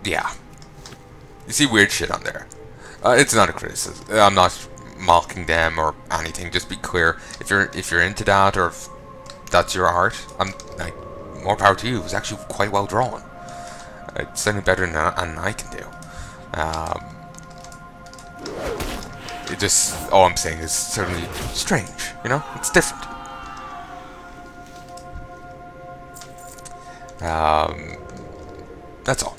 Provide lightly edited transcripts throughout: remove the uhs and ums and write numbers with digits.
yeah. You see weird shit on there. It's not a criticism. I'm not mocking them or anything. Just be clear. If you're into that, or if that's your art, I'm like, more power to you. It's actually quite well drawn. It's certainly better than I can do. It just, all I'm saying is certainly strange. You know, it's different. That's all.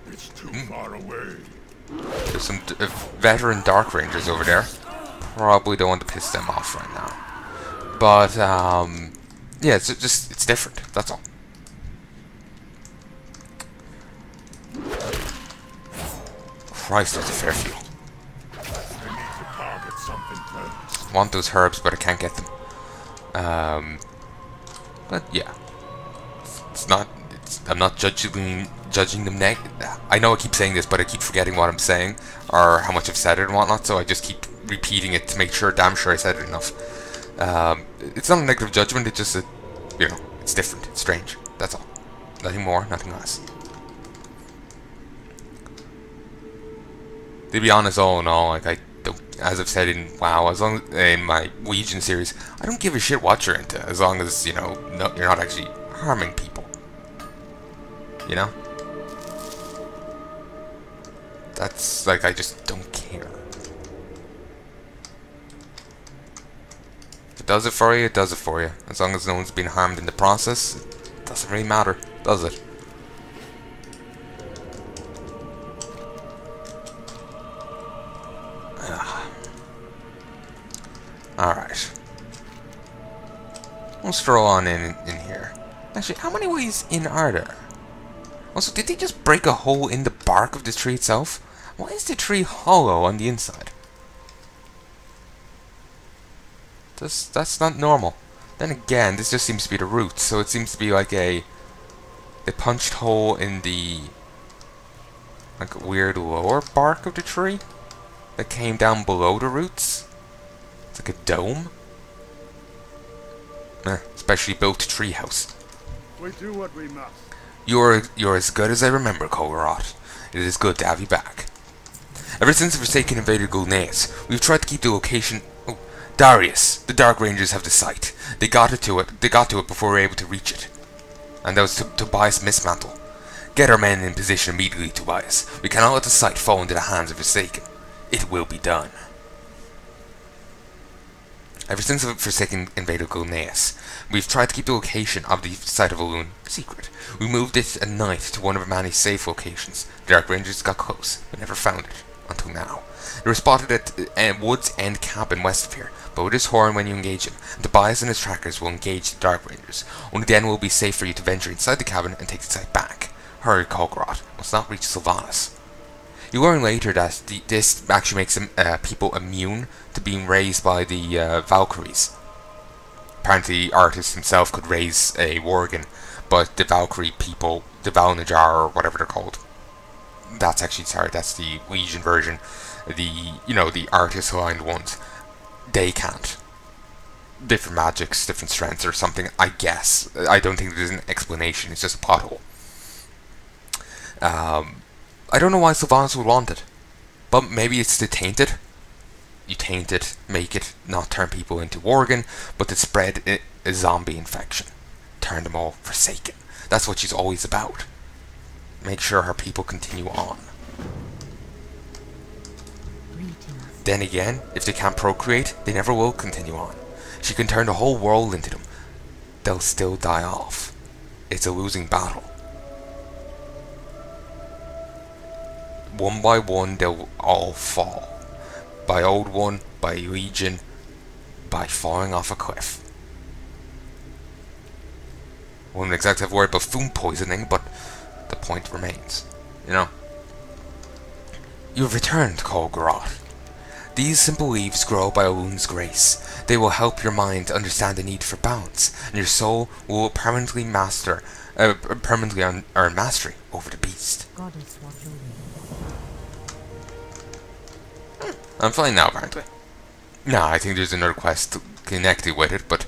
It's too far away. There's some veteran Dark Rangers over there. Probably don't want to piss them off right now. But yeah, it's different. That's all. Christ, there's a fair few. I need to target something first. Want those herbs, but I can't get them. But yeah, it's not. I'm not judging them I know I keep saying this, but I keep forgetting what I'm saying or how much I've said it and whatnot. So I just keep repeating it to make sure, damn sure I said it enough. It's not a negative judgment. It's just a, you know, it's different. It's strange. That's all. Nothing more. Nothing less. To be honest, all in all, like I don't, as I've said in WoW, as long in my Legion series, I don't give a shit what you're into, as long as you're not actually harming people. You know? That's like, I just don't care. If it does it for you, it does it for you. As long as no one's been harmed in the process, it doesn't really matter, does it? Alright. We'll stroll on in here. Actually, how many ways in are there? Also, did they just break a hole in the bark of the tree itself? Why is the tree hollow on the inside? That's not normal. Then again, this just seems to be the roots, so it seems to be like a punched hole in the like weird lower bark of the tree that came down below the roots. It's like a dome. Specially built treehouse. We do what we must. You're as good as I remember, Kulgoroth. It is good to have you back. Ever since the Forsaken invaded Gulneas, we've tried to keep the location. Oh, Darius, the Dark Rangers have the site. They got to it before we were able to reach it. And that was Tobias Mismantle. Get our men in position immediately, Tobias. We cannot let the site fall into the hands of Forsaken. It will be done. Ever since the Forsaken invaded Gulneas, we've tried to keep the location of the site of Elune secret. We moved it at night to one of many safe locations. The Dark Rangers got close, but never found it, until now. They were spotted at Wood's End cabin west of here. Blow his horn when you engage him, and Tobias and his trackers will engage the Dark Rangers. Only then will it be safe for you to venture inside the cabin and take the site back. Hurry, Kulgoroth. Must not reach Sylvanas. You learn later that this actually makes people immune to being raised by the Valkyries. Apparently, the artist himself could raise a Worgen, but the Valkyrie people, the Valnajar or whatever they're called, that's the Legion version. The artist aligned ones, they can't. Different magics, different strengths or something, I guess. I don't think there's an explanation, it's just a pothole. I don't know why Sylvanas would want it, but maybe it's to taint it. You taint it, make it not turn people into Worgen, but to spread a zombie infection. Turn them all Forsaken. That's what she's always about. Make sure her people continue on. Then again, if they can't procreate, they never will continue on. She can turn the whole world into them. They'll still die off. It's a losing battle. One by one, they'll all fall. By Old One, by Legion, by falling off a cliff. Wouldn't exactly have worried about food poisoning, but the point remains. You know? You've returned, Kulgoroth. These simple leaves grow by Olune's grace. They will help your mind understand the need for balance, and your soul will permanently earn mastery over the beast. Goddess, what you I'm fine now, apparently. Nah, I think there's another quest connected with it, but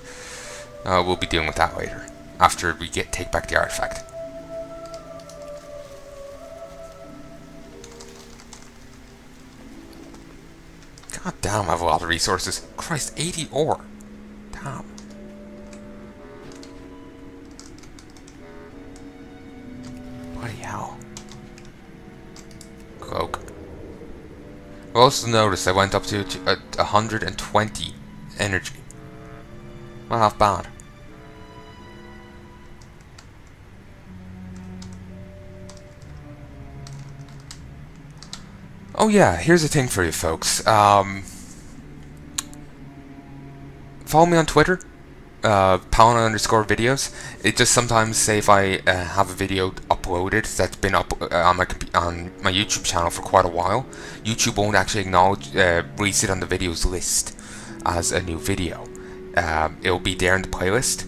we'll be dealing with that later, after we take back the artifact. God damn, I have a lot of resources. Christ, 80 ore. Damn. Bloody hell. Cloak. I also noticed I went up to 120 energy. Not half bad. Oh yeah, here's a thing for you folks. Follow me on Twitter, palanai_videos. It just sometimes say if I have a video uploaded that's been up on my YouTube channel for quite a while, YouTube won't actually acknowledge release it on the videos list as a new video. It'll be there in the playlist.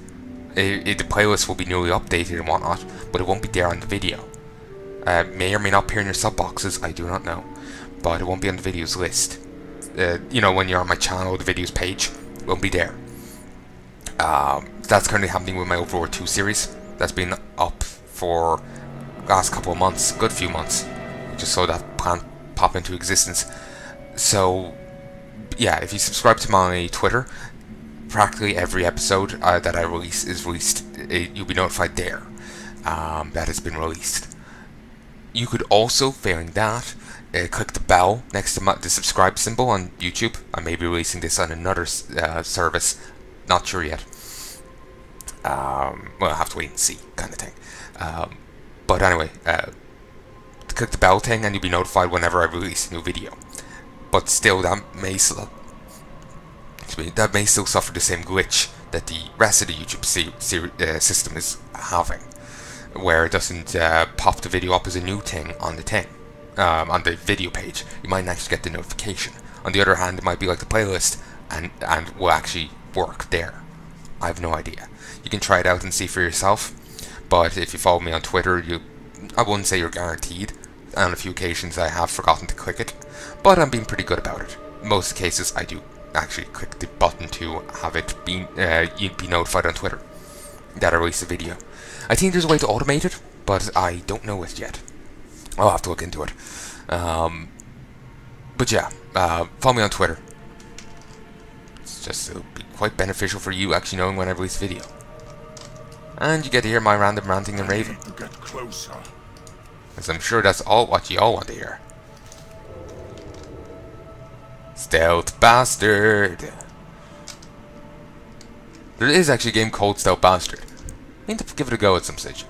The playlist will be newly updated and whatnot, but it won't be there on the video. May or may not appear in your sub boxes, I do not know, but it won't be on the videos list. You know, when you're on my channel, the videos page won't be there. That's currently happening with my Overlord 2 series. That's been up for last couple of months, good few months. Just saw that plan pop into existence. So, yeah, if you subscribe to my Twitter, practically every episode that I release is released. You'll be notified there that it's been released. You could also, failing that, click the bell next to the subscribe symbol on YouTube. I may be releasing this on another service, not sure yet. Well, I'll have to wait and see, kind of thing. But anyway, click the bell thing and you'll be notified whenever I release a new video. But still, that may still suffer the same glitch that the rest of the YouTube system is having, where it doesn't pop the video up as a new thing on the thing, on the video page. You might actually get the notification. On the other hand, it might be like the playlist and will actually work there. I have no idea. You can try it out and see for yourself, but if you follow me on Twitter, I wouldn't say you're guaranteed. On a few occasions I have forgotten to click it, but I'm being pretty good about it. In most cases I do actually click the button to have it be you'd be notified on Twitter that I release a video. I think there's a way to automate it, but I don't know it yet. I'll have to look into it. But yeah, follow me on Twitter. It'll be quite beneficial for you actually knowing when I release a video. And you get to hear my random ranting and raving. To get closer. As I'm sure that's all what you all want to hear. Stealth Bastard. There is actually a game called Stealth Bastard. I need to give it a go at some stage.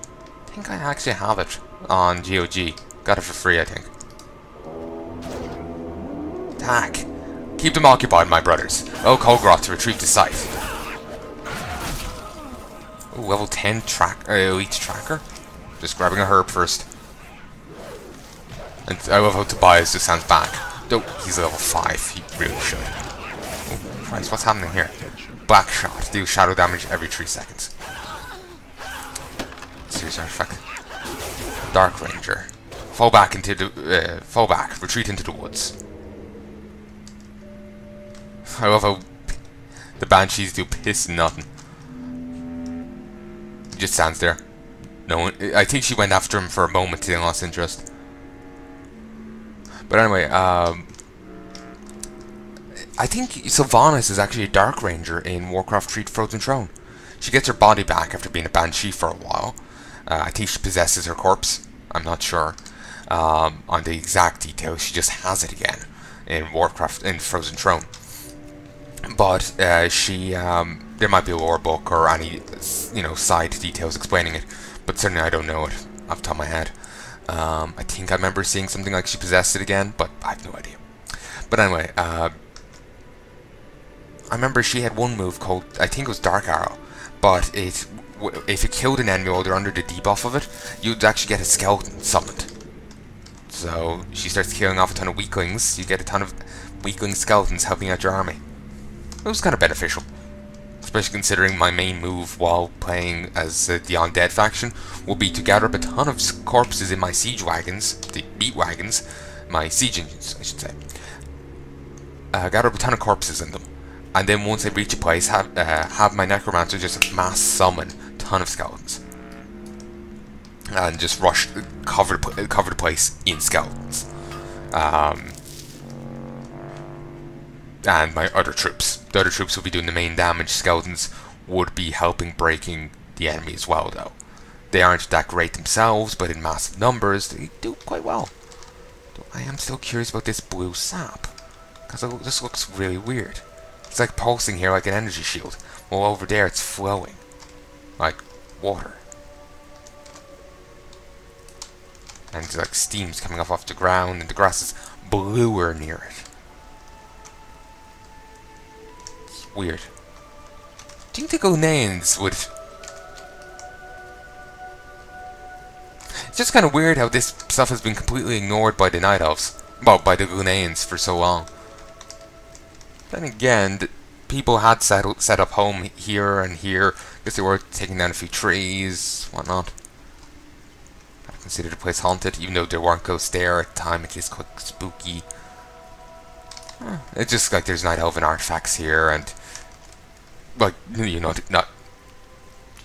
I think I actually have it on GOG. Got it for free, I think. Attack. Keep them occupied, my brothers. Oh, Kulgoroth to retrieve the site. Ooh, level 10 elite tracker. Just grabbing a herb first. And I love how Tobias just stands back. Though he's level 5, he really should. Oh, Christ, what's happening here? Black shot. Deals shadow damage every 3 seconds. Serious artifact. Dark Ranger. Fall back. Retreat into the woods. I love how the banshees do piss and nothing. He just stands there. No one. I think she went after him for a moment and lost interest. But anyway, I think Sylvanas is actually a Dark Ranger in Warcraft 3 Frozen Throne. She gets her body back after being a banshee for a while. I think she possesses her corpse. I'm not sure on the exact details. She just has it again in Frozen Throne. But there might be a lore book or any side details explaining it. But certainly I don't know it off the top of my head. I think I remember seeing something like she possessed it again, but I have no idea. But anyway, I remember she had one move called, I think it was Dark Arrow, but if you killed an enemy while they're under the debuff of it, you'd actually get a skeleton summoned. So she starts killing off a ton of weaklings, you get a ton of weakling skeletons helping out your army. It was kind of beneficial. Especially considering my main move while playing as the Undead faction will be to gather up a ton of corpses in my siege wagons, the beat wagons, my siege engines, I should say. Gather up a ton of corpses in them, and then once I reach a place, have my necromancer just mass summon a ton of skeletons, and just cover the place in skeletons. and my other troops. The other troops will be doing the main damage. Skeletons would be helping breaking the enemy as well, though. They aren't that great themselves, but in massive numbers, they do quite well. Though I am still curious about this blue sap, because this looks really weird. It's like pulsing here like an energy shield, while over there it's flowing, like water. And it's like steam's coming off the ground, and the grass is bluer near it. It's weird. Do you think the Ghanaians would... It's just kind of weird how this stuff has been completely ignored by the Night Elves. Well, by the Ghanaians for so long. Then again, the people had set up home here and here. Because they were taking down a few trees, whatnot. I consider the place haunted, even though there weren't ghosts there at the time. It is quite spooky. It's just like there's Night Elven artifacts here, and like, you know, not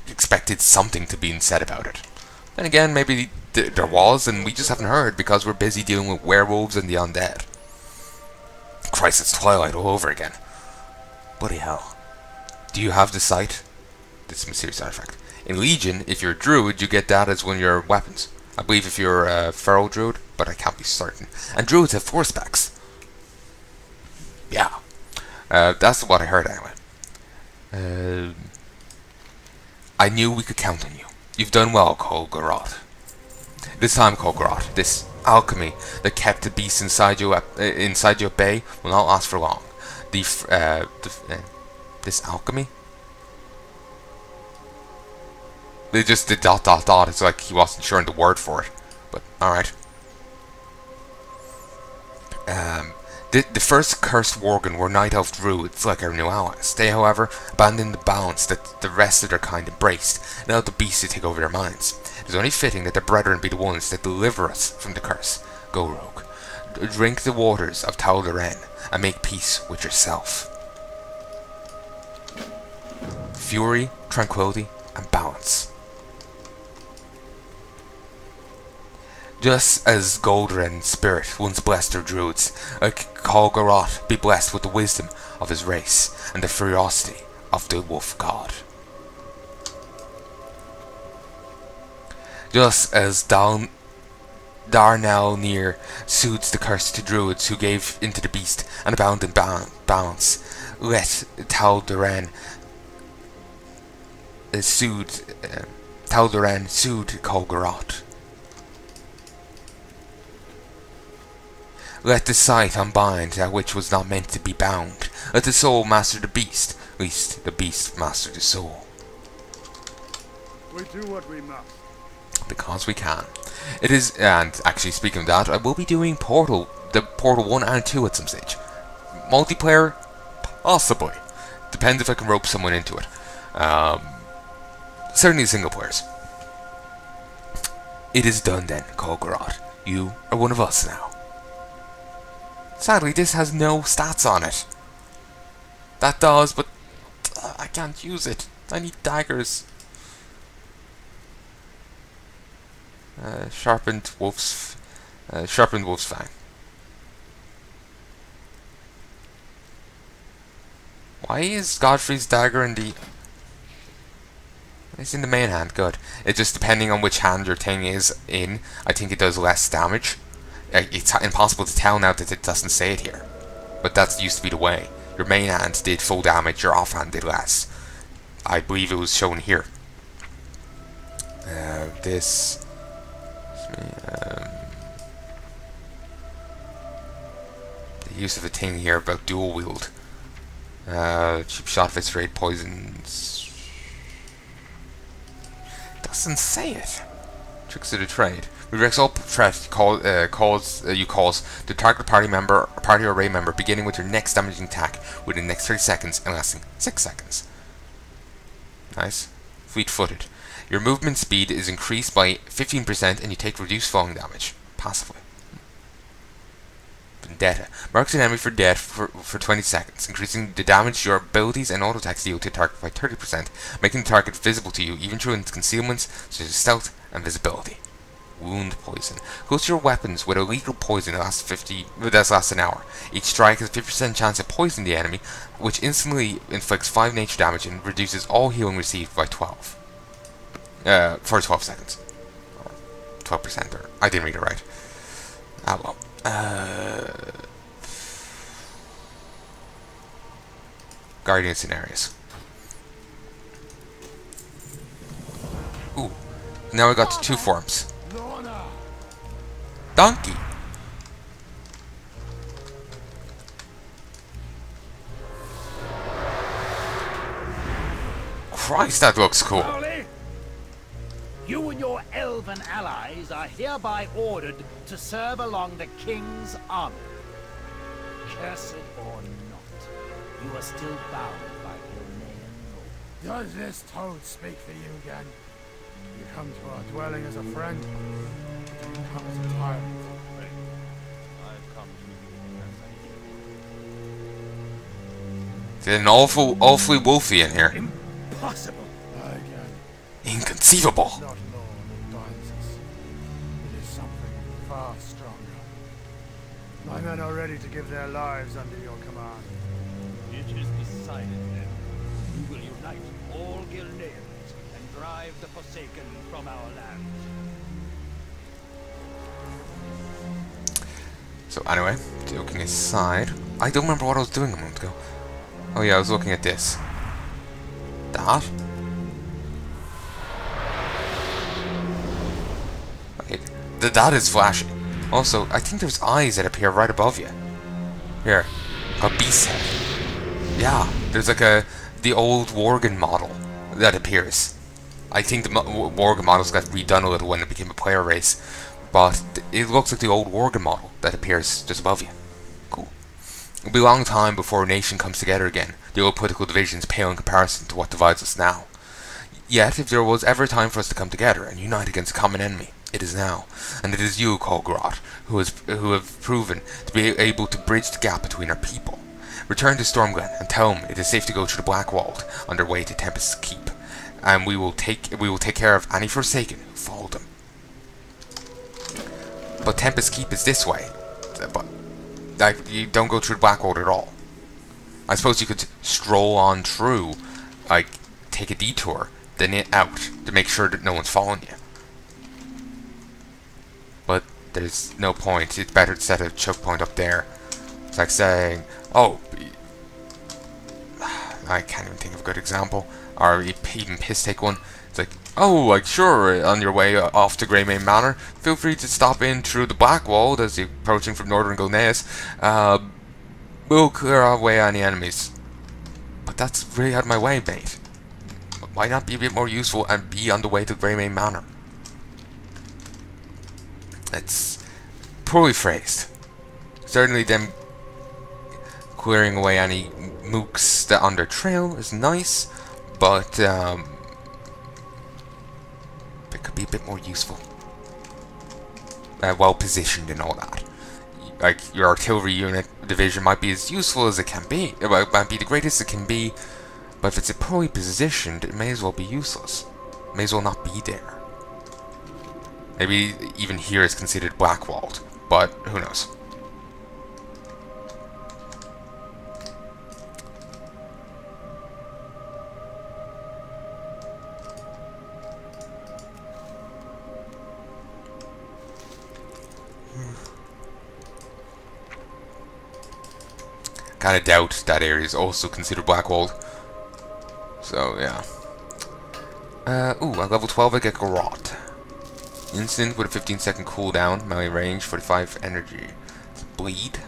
expected something to be said about it. Then again, maybe there was, and we just haven't heard because we're busy dealing with werewolves and the undead. Christ, it's Twilight all over again. Bloody hell. Do you have the sight? This mysterious artifact. In Legion, if you're a druid, you get that as one of your weapons. I believe if you're a feral druid, but I can't be certain. And druids have force specs. Yeah. That's what I heard anyway. I knew we could count on you. You've done well, Kulgoroth. This time, Kulgoroth, this alchemy that kept the beast inside you at bay will not last for long. This alchemy? They just did ... It's like he wasn't sure on the word for it. But, alright. The first cursed Worgen were Night Elf druids like our new allies. They, however, abandoned the balance that the rest of their kind embraced, and allowed the beast to take over their minds. It is only fitting that their brethren be the ones that deliver us from the curse. Go, rogue. Drink the waters of Tal'Daren, and make peace with yourself. Fury, tranquility, and balance. Just as Goldren's spirit once blessed their druids, like Kulgoroth be blessed with the wisdom of his race and the ferocity of the wolf god. Just as Darnell soothes the curse to druids who gave into the beast and abound in balance, let Tal'Daren soothe Kulgoroth. Let the sight unbind that which was not meant to be bound. Let the soul master the beast, least the beast master the soul. We do what we must. Because we can. It is, and actually speaking of that, I will be doing the Portal 1 and 2 at some stage. Multiplayer? Possibly. Depends if I can rope someone into it. Certainly single players. It is done then, Kulgoroth. You are one of us now. Sadly, this has no stats on it. That does, but I can't use it. I need daggers. Sharpened wolf's fang. Why is Godfrey's dagger in the... It's in the main hand, good. It's just depending on which hand your thing is in, I think it does less damage. It's impossible to tell now that it doesn't say it here. But that used to be the way. Your main hand did full damage, your offhand did less. I believe it was shown here. The use of a thing here about dual wield. Cheap shot, viscerate, poisons. Doesn't say it. Tricks of the trade. Redirects all threat you cause to target party member, or party array member, beginning with your next damaging attack within the next 30 seconds and lasting 6 seconds. Nice. Fleet-footed. Your movement speed is increased by 15% and you take reduced falling damage. Passively. Vendetta. Marks an enemy for death for 20 seconds, increasing the damage your abilities and auto attacks deal to the target by 30%, making the target visible to you even through its concealments such as stealth and visibility. Wound poison. Goes to your weapons with a lethal poison that lasts an hour. Each strike has a 50% chance of poisoning the enemy, which instantly inflicts 5 nature damage and reduces all healing received by 12. For 12 seconds. 12%, or I didn't read it right. Ah well. Guardian scenarios. Ooh. Now I got 2 forms. Donkey. Christ, that looks cool. You and your elven allies are hereby ordered to serve along the king's army. Cursed or not, you are still bound by your name. Does this toad speak for you again? You come to our dwelling as a friend, or you come as a tyrant? I've come to you as There's an awfully wolfy in here. impossible. Again, Inconceivable. it's not law that binds us. It is something far stronger. My men are ready to give their lives under your command. It is decided then. We will unite all Gilneans and drive the Forsaken from our land. So anyway, joking aside, I don't remember what I was doing a moment ago. Oh yeah, I was looking at this. That? Okay, that is flashy. Also, I think there's eyes that appear right above you. Here, a beast head. Yeah, there's like the old Worgen model that appears. I think the Worgen models got redone a little when it became a player race, but it looks like the old Worgen model that appears just above you. Cool. It'll be a long time before a nation comes together again. The old political divisions pale in comparison to what divides us now. Yet, if there was ever a time for us to come together and unite against a common enemy, it is now, and it is you, Kulgoroth, who have proven to be able to bridge the gap between our people. Return to Stormglen and tell him it is safe to go through the Black Wall on their way to Tempest's Keep, and we will take care of any Forsaken who followed them. But Tempest's Keep is this way, but you don't go through the Black Wall at all. I suppose you could stroll on through, like take a detour, then out to make sure that no one's following you. But there's no point. It's better to set a choke point up there. It's like saying, oh, I can't even think of a good example, or even piss take one. It's like, oh, like sure, on your way off to Greymane Manor, feel free to stop in through the Black Wall as you're approaching from Northern Gilneas. We'll clear away any enemies. But that's really out of my way, mate. Why not be a bit more useful and be on the way to Greymane Manor? It's poorly phrased. Certainly them clearing away any mooks that on their trail is nice, but it could be a bit more useful. Well positioned and all that. Like, your artillery unit division might be as useful as it can be. It might be the greatest it can be, but if it's poorly positioned, it may as well be useless. It may as well not be there. Maybe even here is considered blackwalled, but who knows. Kinda doubt that area is also considered blackwalled. So, yeah. Ooh, at level 12 I get Garrote. Instant with a 15-second cooldown, melee range, 45 energy. Bleed.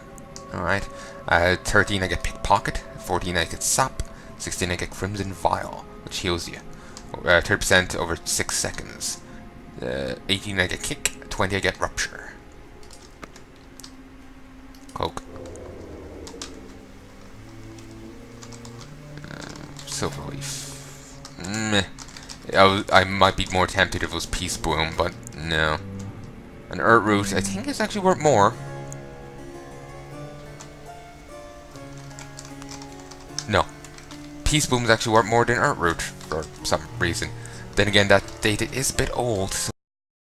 Alright. 13 I get Pickpocket, 14 I get Sap, 16 I get Crimson Vial, which heals you. 30% over 6 seconds. 18 I get Kick, 20 I get Rupture. Cloak. Silver Leaf. Meh. I might be more tempted if it was Peace Bloom, but no. An Earth Root, I think it's actually worth more. No. Peace Bloom is actually worth more than Earth Root, for some reason. Then again, that data is a bit old, so